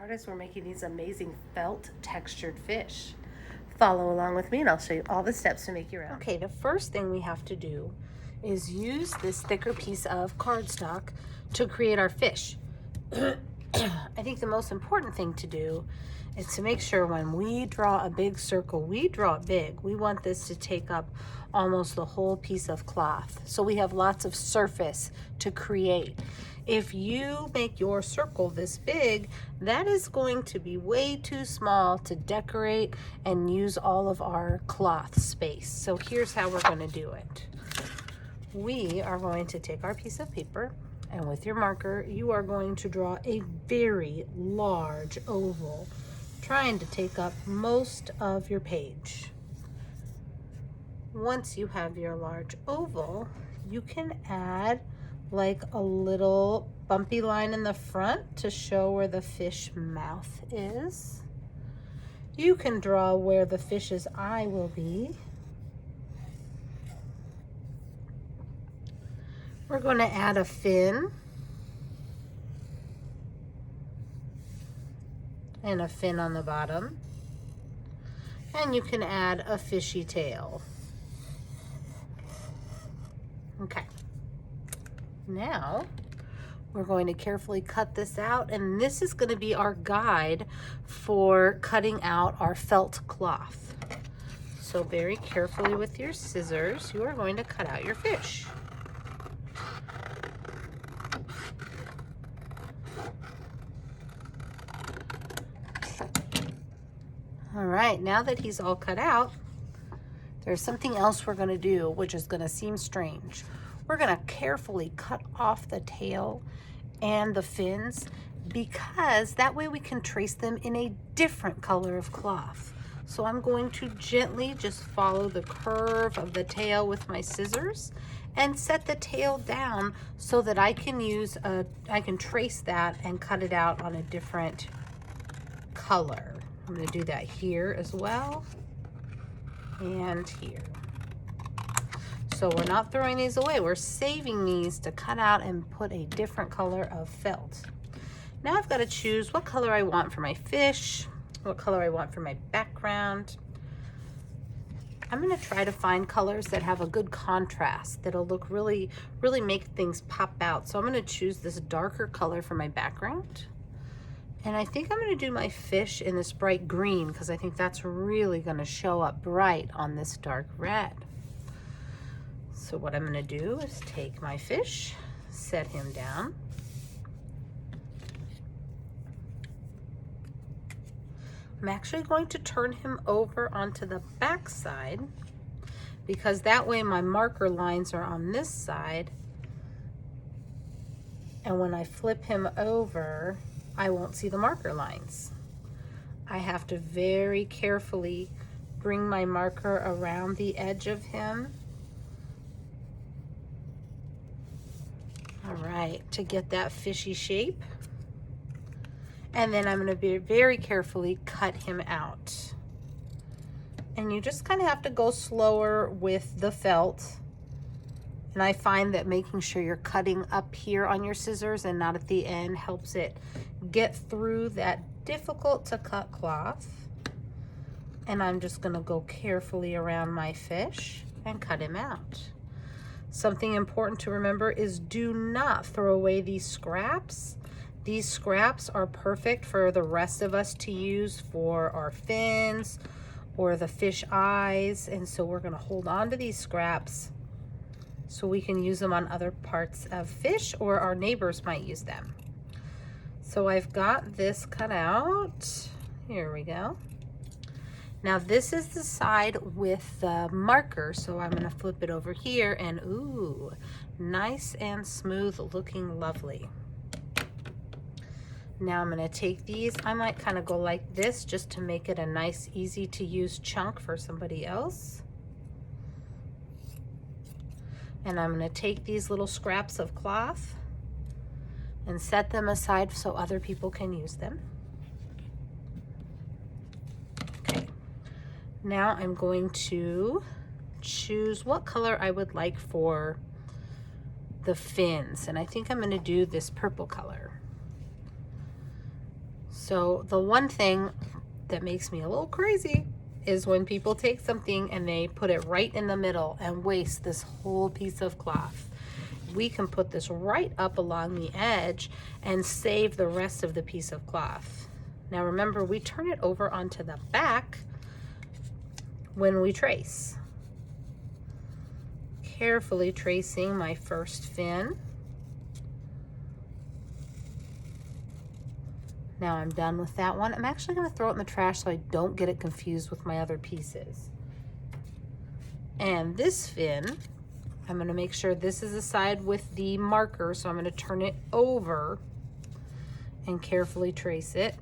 artists, we're making these amazing felt textured fish. Follow along with me and I'll show you all the steps to make your own. Okay, the first thing we have to do is use this thicker piece of cardstock to create our fish. I think the most important thing to do is to make sure when we draw a big circle, we draw it big. We want this to take up almost the whole piece of cloth, so we have lots of surface to create. If you make your circle this big, that is going to be way too small to decorate and use all of our cloth space. So here's how we're going to do it. We are going to take our piece of paper, and with your marker, you are going to draw a very large oval, trying to take up most of your page. Once you have your large oval, you can add like a little bumpy line in the front to show where the fish mouth is. You can draw where the fish's eye will be. We're going to add a fin and a fin on the bottom, and you can add a fishy tail. Okay, now we're going to carefully cut this out, and this is going to be our guide for cutting out our felt cloth. So very carefully with your scissors, you are going to cut out your fish. All right, now that he's all cut out, there's something else we're going to do, which is going to seem strange. We're going to carefully cut off the tail and the fins, because that way we can trace them in a different color of cloth. So I'm going to gently just follow the curve of the tail with my scissors and set the tail down so that I can trace that and cut it out on a different color. I'm going to do that here as well, and here. So we're not throwing these away. We're saving these to cut out and put a different color of felt. Now I've got to choose what color I want for my fish, what color I want for my background. I'm going to try to find colors that have a good contrast, that'll look really make things pop out. So I'm going to choose this darker color for my background. And I think I'm going to do my fish in this bright green, because I think that's really going to show up bright on this dark red. So what I'm going to do is take my fish, set him down. I'm actually going to turn him over onto the back side, because that way my marker lines are on this side. And when I flip him over, I won't see the marker lines. I have to very carefully bring my marker around the edge of him. All right, to get that fishy shape. And then I'm going to be very carefully cut him out. And you just kind of have to go slower with the felt. And I find that making sure you're cutting up here on your scissors and not at the end helps it get through that difficult to cut cloth. And I'm just going to go carefully around my fish and cut him out. Something important to remember is do not throw away these scraps. These scraps are perfect for the rest of us to use for our fins or the fish eyes. And so we're going to hold on to these scraps so we can use them on other parts of fish, or our neighbors might use them. So I've got this cut out. Here we go. Now this is the side with the marker, so I'm going to flip it over here, and ooh, nice and smooth looking, lovely. Now I'm going to take these. I might kind of go like this just to make it a nice, easy to use chunk for somebody else. And I'm going to take these little scraps of cloth and set them aside so other people can use them. Okay. Now I'm going to choose what color I would like for the fins. And I think I'm going to do this purple color. So the one thing that makes me a little crazy is when people take something and they put it right in the middle and waste this whole piece of cloth. We can put this right up along the edge and save the rest of the piece of cloth. Now remember, we turn it over onto the back when we trace. Carefully tracing my first fin. Now I'm done with that one. I'm actually going to throw it in the trash so I don't get it confused with my other pieces. And this fin, I'm going to make sure this is the side with the marker, so I'm going to turn it over and carefully trace it.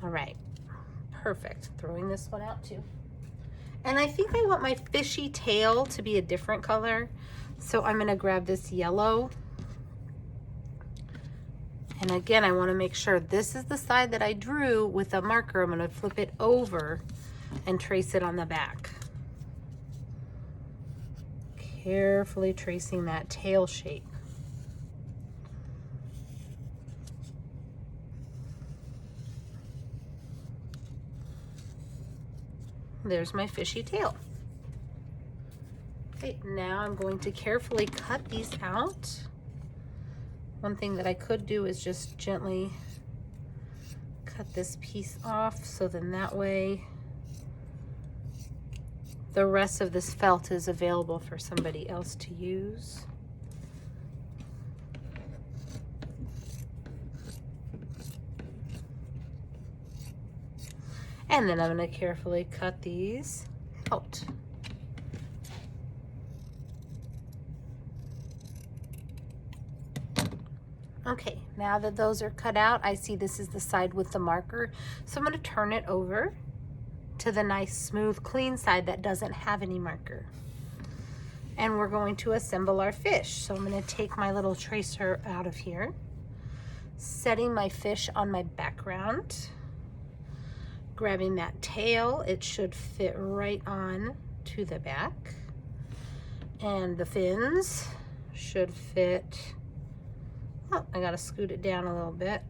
All right, perfect. Throwing this one out too. And I think I want my fishy tail to be a different color. So I'm gonna grab this yellow. And again, I wanna make sure this is the side that I drew with a marker. I'm gonna flip it over and trace it on the back. Carefully tracing that tail shape. There's my fishy tail. Okay, now I'm going to carefully cut these out. One thing that I could do is just gently cut this piece off, so then that way the rest of this felt is available for somebody else to use. And then I'm going to carefully cut these out. Okay, now that those are cut out, I see this is the side with the marker. So I'm going to turn it over to the nice, smooth, clean side that doesn't have any marker. And we're going to assemble our fish. So I'm going to take my little tracer out of here, setting my fish on my background. Grabbing that tail, it should fit right on to the back. And the fins should fit, oh, I gotta scoot it down a little bit.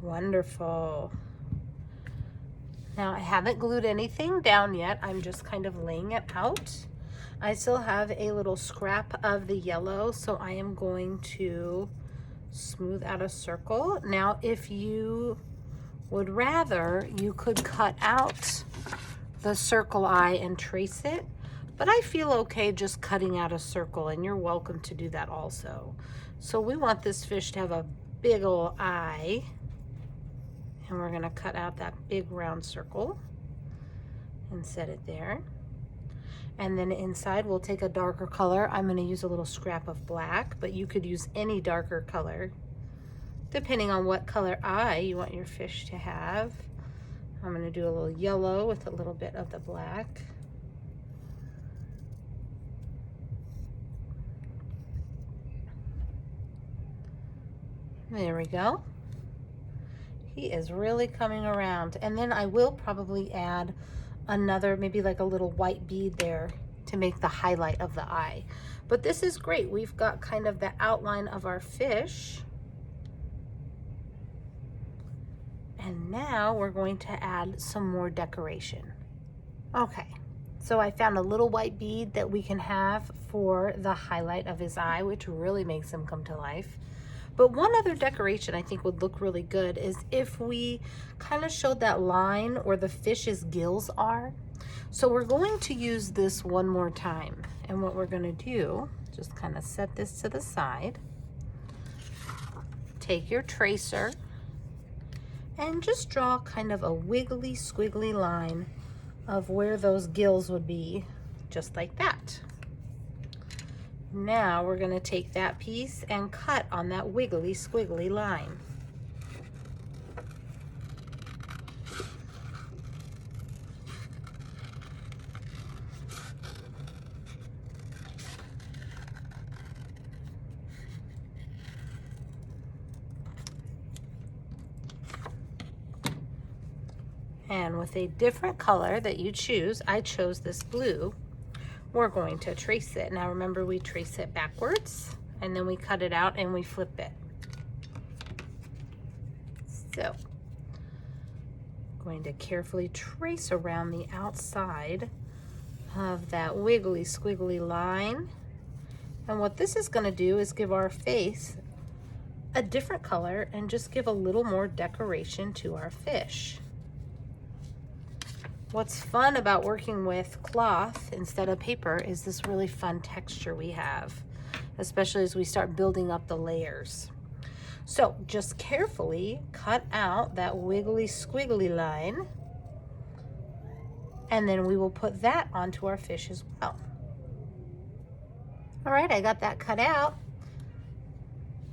Wonderful. Now I haven't glued anything down yet. I'm just kind of laying it out. I still have a little scrap of the yellow, so I am going to smooth out a circle. Now, if you would rather, you could cut out the circle eye and trace it, but I feel okay just cutting out a circle, and you're welcome to do that also. So we want this fish to have a big old eye, and we're gonna cut out that big round circle and set it there. And then inside we'll take a darker color. I'm going to use a little scrap of black, but you could use any darker color depending on what color eye you want your fish to have. I'm going to do a little yellow with a little bit of the black. There we go. He is really coming around. And then I will probably add another, maybe like a little white bead there to make the highlight of the eye. But this is great. We've got kind of the outline of our fish. And now we're going to add some more decoration. Okay, so I found a little white bead that we can have for the highlight of his eye, which really makes him come to life. But one other decoration I think would look really good is if we kind of showed that line where the fish's gills are. So we're going to use this one more time. And what we're going to do, just kind of set this to the side. Take your tracer and just draw kind of a wiggly, squiggly line of where those gills would be, just like that. Now we're going to take that piece and cut on that wiggly squiggly line. And with a different color that you choose, I chose this blue, we're going to trace it. Now remember, we trace it backwards and then we cut it out and we flip it. So, going to carefully trace around the outside of that wiggly squiggly line. And what this is going to do is give our face a different color and just give a little more decoration to our fish. What's fun about working with cloth instead of paper is this really fun texture we have, especially as we start building up the layers. So just carefully cut out that wiggly squiggly line, and then we will put that onto our fish as well. All right, I got that cut out.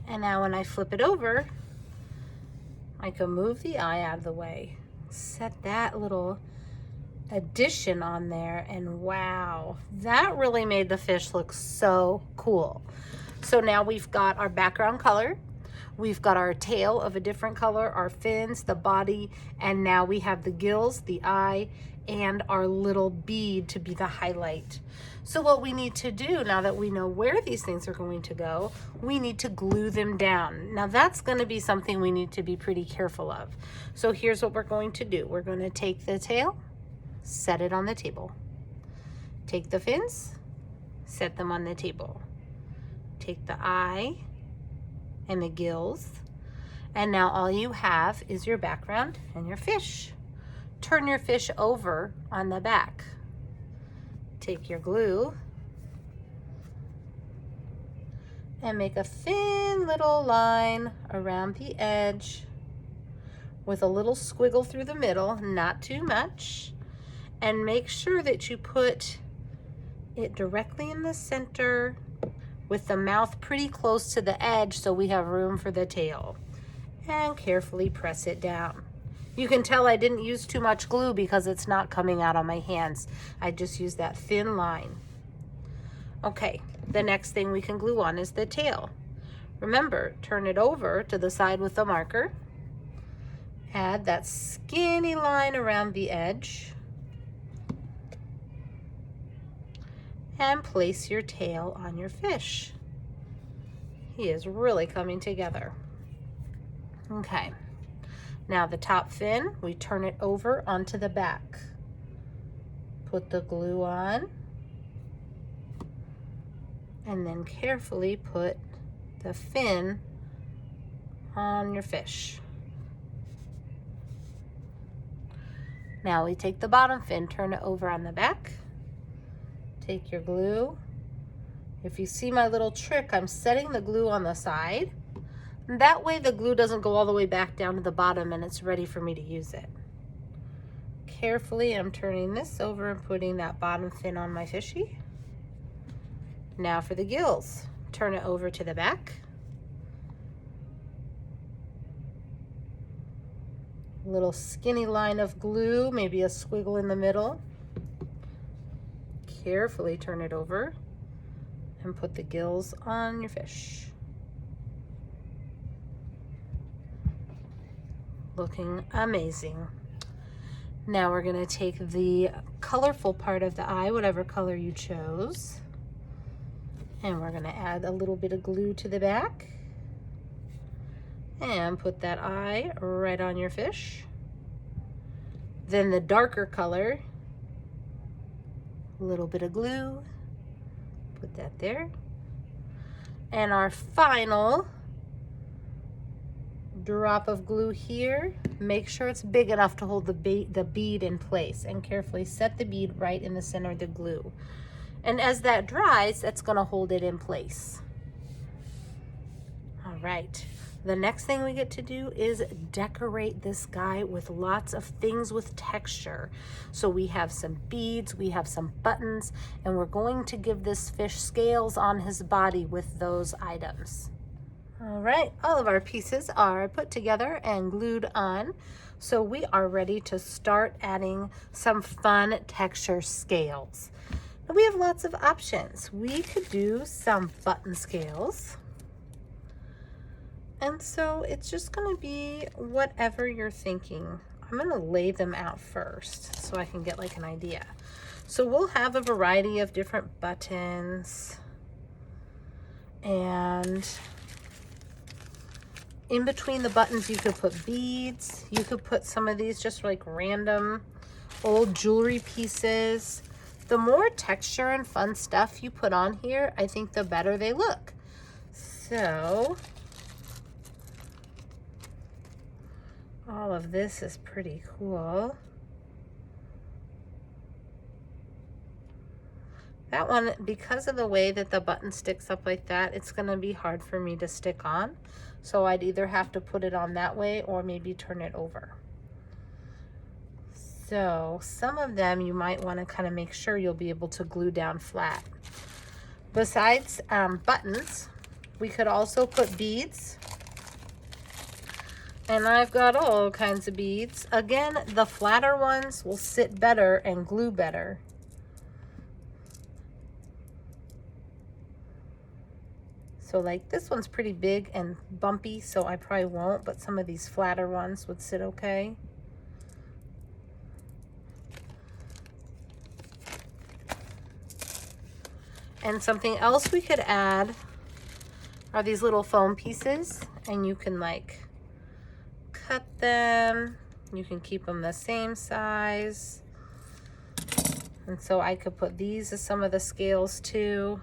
And now when I flip it over, I can move the eye out of the way, set that little addition on there, and wow, that really made the fish look so cool. So now we've got our background color, we've got our tail of a different color, our fins, the body, and now we have the gills, the eye, and our little bead to be the highlight. So what we need to do, now that we know where these things are going to go, we need to glue them down. Now that's going to be something we need to be pretty careful of. So here's what we're going to do. We're going to take the tail, set it on the table. Take the fins, set them on the table. Take the eye and the gills, and now all you have is your background and your fish. Turn your fish over on the back. Take your glue and make a thin little line around the edge with a little squiggle through the middle, not too much. And make sure that you put it directly in the center with the mouth pretty close to the edge so we have room for the tail. And carefully press it down. You can tell I didn't use too much glue because it's not coming out on my hands. I just used that thin line. Okay, the next thing we can glue on is the tail. Remember, turn it over to the side with the marker. Add that skinny line around the edge. And place your tail on your fish. He is really coming together. Okay. Now the top fin, we turn it over onto the back. Put the glue on, and then carefully put the fin on your fish. Now we take the bottom fin, turn it over on the back. Take your glue. If you see my little trick, I'm setting the glue on the side. That way the glue doesn't go all the way back down to the bottom and it's ready for me to use it. Carefully, I'm turning this over and putting that bottom fin on my fishy. Now for the gills. Turn it over to the back. Little skinny line of glue, maybe a squiggle in the middle. Carefully turn it over and put the gills on your fish. Looking amazing. Now we're going to take the colorful part of the eye, whatever color you chose, and we're going to add a little bit of glue to the back and put that eye right on your fish. Then the darker color, a little bit of glue, put that there. And our final drop of glue here, make sure it's big enough to hold the bead in place, and carefully set the bead right in the center of the glue. And as that dries, that's going to hold it in place. All right, the next thing we get to do is decorate this guy with lots of things with texture. So we have some beads, we have some buttons, and we're going to give this fish scales on his body with those items. All right, all of our pieces are put together and glued on. So we are ready to start adding some fun texture scales. And we have lots of options. We could do some button scales. And so it's just gonna be whatever you're thinking. I'm gonna lay them out first so I can get like an idea. So we'll have a variety of different buttons, and in between the buttons you could put beads. You could put some of these just like random old jewelry pieces. The more texture and fun stuff you put on here, I think the better they look. So all of this is pretty cool. That one, because of the way that the button sticks up like that, it's gonna be hard for me to stick on. So I'd either have to put it on that way or maybe turn it over. So some of them you might want to kind of make sure you'll be able to glue down flat. Besides buttons, we could also put beads. And I've got all kinds of beads. Again, the flatter ones will sit better and glue better. So like this one's pretty big and bumpy, so I probably won't, but some of these flatter ones would sit okay. And something else we could add are these little foam pieces, and you can like cut them. You can keep them the same size. And so I could put these as some of the scales too.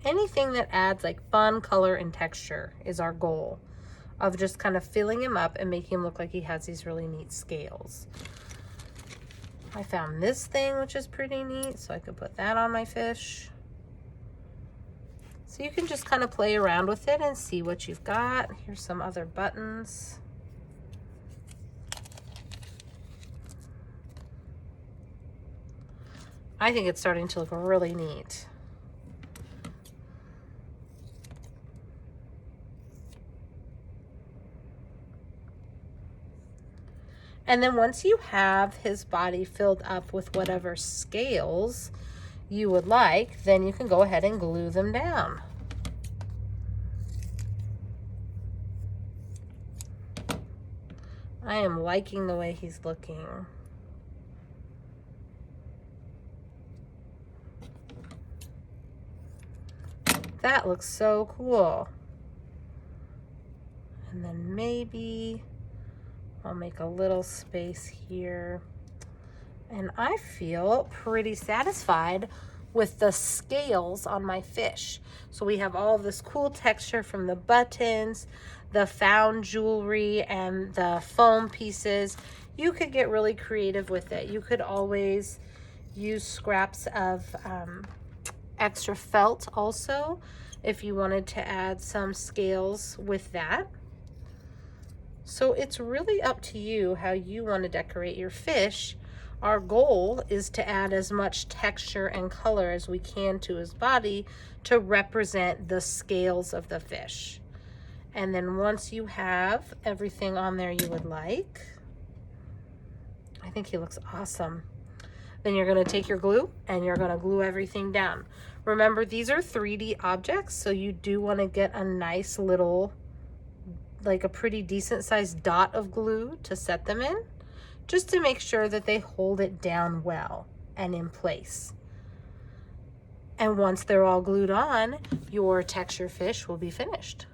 Anything that adds like fun, color, and texture is our goal of just kind of filling him up and making him look like he has these really neat scales. I found this thing, which is pretty neat, so I could put that on my fish. So you can just kind of play around with it and see what you've got. Here's some other buttons. I think it's starting to look really neat. And then once you have his body filled up with whatever scales you would like, then you can go ahead and glue them down. I am liking the way he's looking. That looks so cool. And then maybe I'll make a little space here. And I feel pretty satisfied with the scales on my fish. So we have all of this cool texture from the buttons, the found jewelry, and the foam pieces. You could get really creative with it. You could always use scraps of extra felt also if you wanted to add some scales with that. So it's really up to you how you want to decorate your fish. Our goal is to add as much texture and color as we can to his body to represent the scales of the fish. And then once you have everything on there you would like, I think he looks awesome. Then you're going to take your glue and you're going to glue everything down. Remember, these are 3D objects, so you do want to get a nice little, like a pretty decent sized dot of glue to set them in, just to make sure that they hold it down well and in place. And once they're all glued on, your texture fish will be finished.